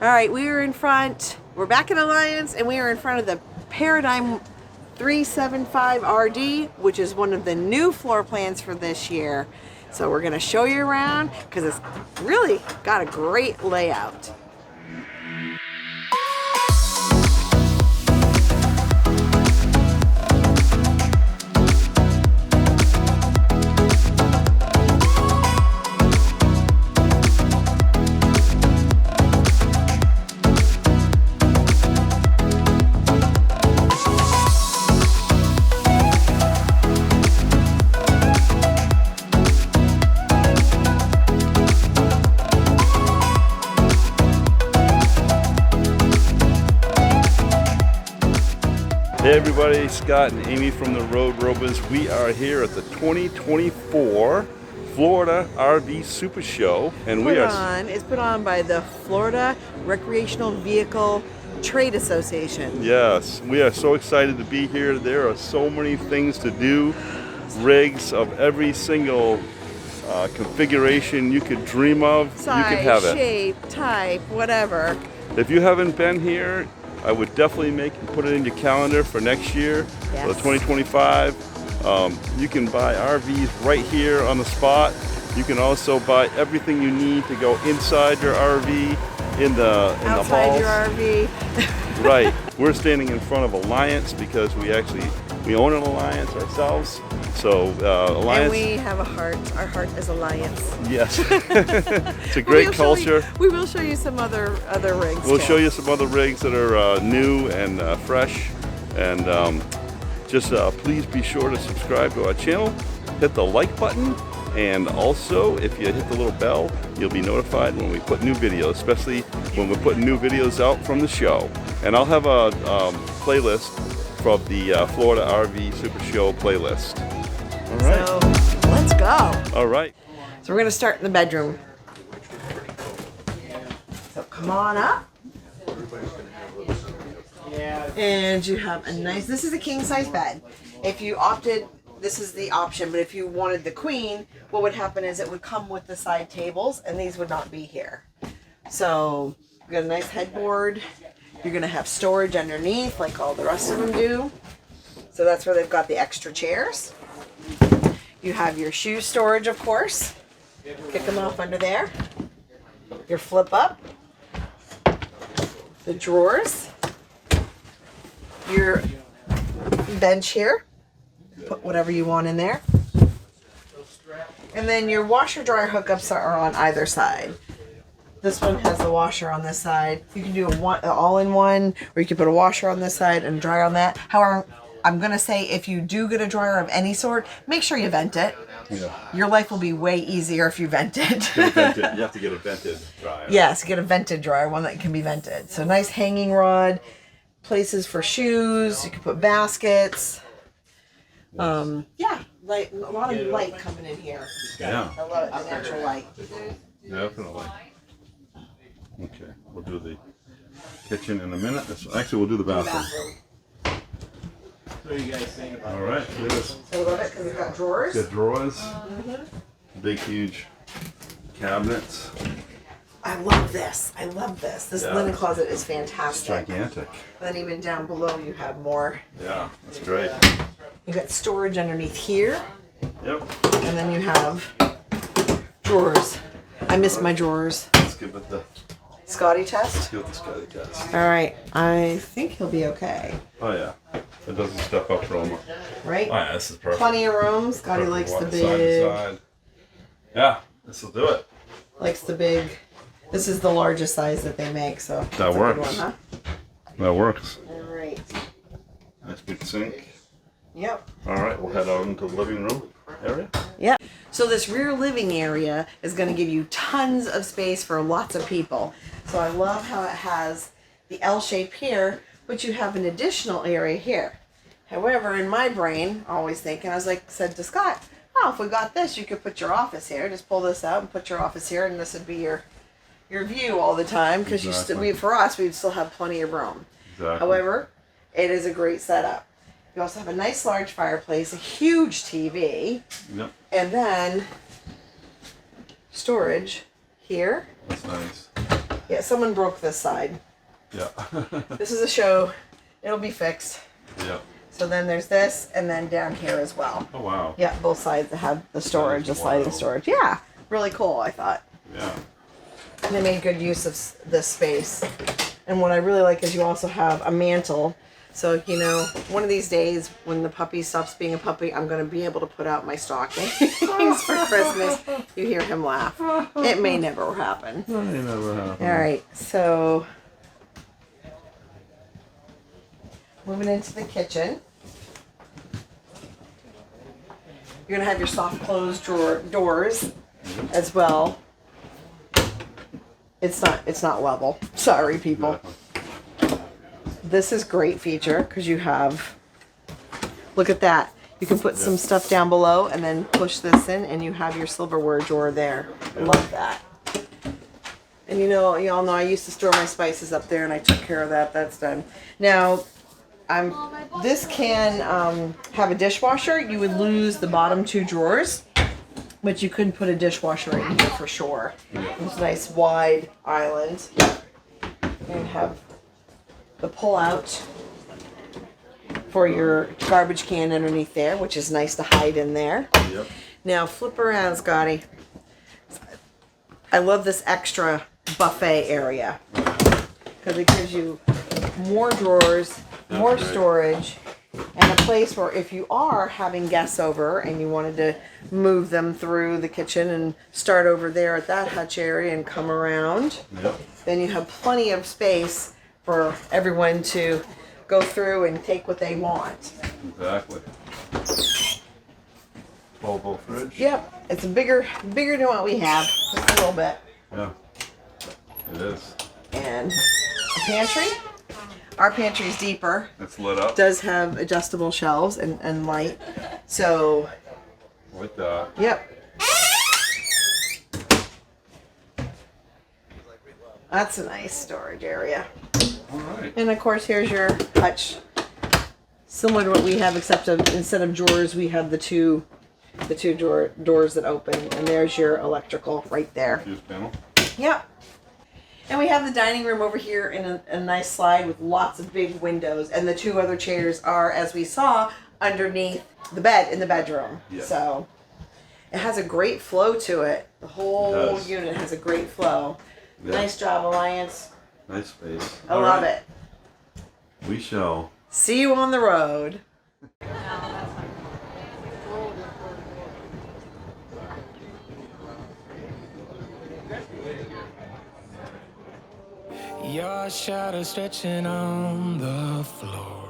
All right, we're back in Alliance, and we are in front of the Paradigm 375RD, which is one of the new floor plans for this year. So we're gonna show you around because it's really got a great layout. Hey everybody, Scott and Amie from TheRoadRoamers. We are here at the 2024 Florida RV Super Show, and It's put on by the Florida Recreational Vehicle Trade Association. Yes, we are so excited to be here. There are so many things to do, rigs of every single configuration you could dream of. Size, you can have it. Shape, type, whatever. If you haven't been here, I would definitely put it in your calendar for next year, Yes. for 2025. You can buy RVs right here on the spot. You can also buy everything you need to go inside your RV, in the Outside halls. your RV. Right. We're standing in front of Alliance because we own an Alliance ourselves. So Alliance. And we have a heart. Our heart is Alliance. Yes. It's a great culture. We will show you some other rigs. We'll too. show you some other rigs that are new and fresh. And just please be sure to subscribe to our channel. Hit the like button. And also, if you hit the little bell, you'll be notified when we put new videos, especially when we're putting new videos out from the show. And I'll have a playlist from the Florida RV Super Show playlist. All right. So, let's go. All right. So we're going to start in the bedroom. So come on up. And you have a nice, this is a king size bed. If you opted, this is the option, but if you wanted the queen, what would happen is it would come with the side tables and these would not be here. So you got a nice headboard. You're going to have storage underneath like all the rest of them do. So that's where they've got the extra chairs. You have your shoe storage, of course. Kick them off under there. Your flip up. The drawers. Your bench here. Put whatever you want in there. And then your washer dryer hookups are on either side. This one has the washer on this side. You can do an all-in-one, or you can put a washer on this side and a dryer on that. However, I'm going to say if you do get a dryer of any sort, make sure you vent it. Yeah. Your life will be way easier if you vent it. You have to get a vented dryer. Yes, get a vented dryer, one that can be vented. So nice hanging rod, places for shoes. You can put baskets. Yeah, light, a lot of light coming in here. Yeah. I love it, the natural light. Definitely. Okay, we'll do the kitchen in a minute. Actually, we'll do the bathroom. What are you guys saying about All right, there's I love it because it's got drawers. good drawers, big, huge cabinets. I love this. I love this. This Yeah. linen closet is It's fantastic. gigantic. Then even down below you have more. Yeah, that's great. You got storage underneath here, Yep. and then you have drawers. I miss my drawers. Let's give it the Scotty Test. Scotty Test. All right, I think he'll be okay. Oh yeah, it doesn't step up from. Oh Right? yeah, this is perfect. Plenty of room. Scotty Perfect likes the walk side to big. side. Yeah, this will do it. Likes the big. This is the largest size that they make, so That that's a good works. one, huh? That works. All right. Nice big sink. Yep. All right, we'll head out into the living room area. Yep. So this rear living area is going to give you tons of space for lots of people. So I love how it has the L shape here, but you have an additional area here. However, in my brain, always thinking, said to Scott, oh, if we got this, you could put your office here. Just pull this out and put your office here, and this would be your view all the time, because Exactly. for us, we'd still have plenty of room. Exactly. However, it is a great setup. You also have a nice large fireplace, a huge TV, Yep. and then storage here. That's nice. Yeah, someone broke this side. Yeah. This is a show. It'll be fixed. Yeah. So then there's this, and then down here as well. Oh wow. Yeah, both sides have the storage, the sliding storage. Yeah, really cool, I thought. Yeah. And they made good use of this space. And what I really like is you also have a mantle. So, you know, one of these days when the puppy stops being a puppy, I'm going to be able to put out my stockings for Christmas. You hear him laugh. It may never happen. It may never happen. All right, so moving into the kitchen. You're going to have your soft closed doors as well. It's not level. Sorry, people. This is great feature because you have, look at that. You can put some stuff down below and then push this in and you have your silverware drawer there. I love that. And you know, y'all know I used to store my spices up there and I took care of that. That's done. Now, this can have a dishwasher. You would lose the bottom two drawers, but you couldn't put a dishwasher in here for sure. It's a nice wide island. And have the pull-out for your garbage can underneath there, which is nice to hide in there. Yep. Now flip around, Scotty. I love this extra buffet area because it gives you more drawers, more storage, and a place where if you are having guests over and you wanted to move them through the kitchen and start over there at that hutch area and come around, then you have plenty of space for everyone to go through and take what they want. Exactly. 12-volt fridge. Yep, it's bigger than what we have, just a little bit. Yeah, it is. And a pantry. Our pantry is deeper. It's lit up. Does have adjustable shelves and light. So. Like that. Yep. That's a nice storage area. All right. And of course, here's your hutch, similar to what we have, except instead of drawers, we have the two doors that open, and there's your electrical right there. Fuse panel. Yep. And we have the dining room over here in a nice slide with lots of big windows, and the two other chairs are, as we saw, underneath the bed in the bedroom. Yeah. So it has a great flow to it. The whole unit has a great flow. Yeah. Nice job, Alliance. Nice space. I love it. We shall see you on the road. Your shadow stretching on the floor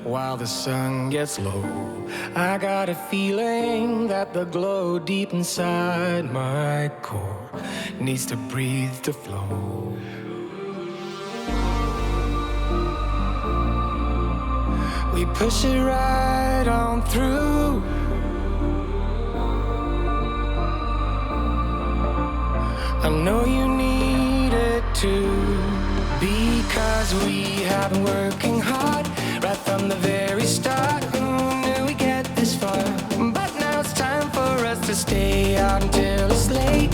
while the sun gets low. I got a feeling that the glow deep inside my core needs to breathe to flow. We push it right on through. I know you need it too, because we have been working hard right from the very start. Who knew we'd get this far? But now it's time for us to stay out until it's late.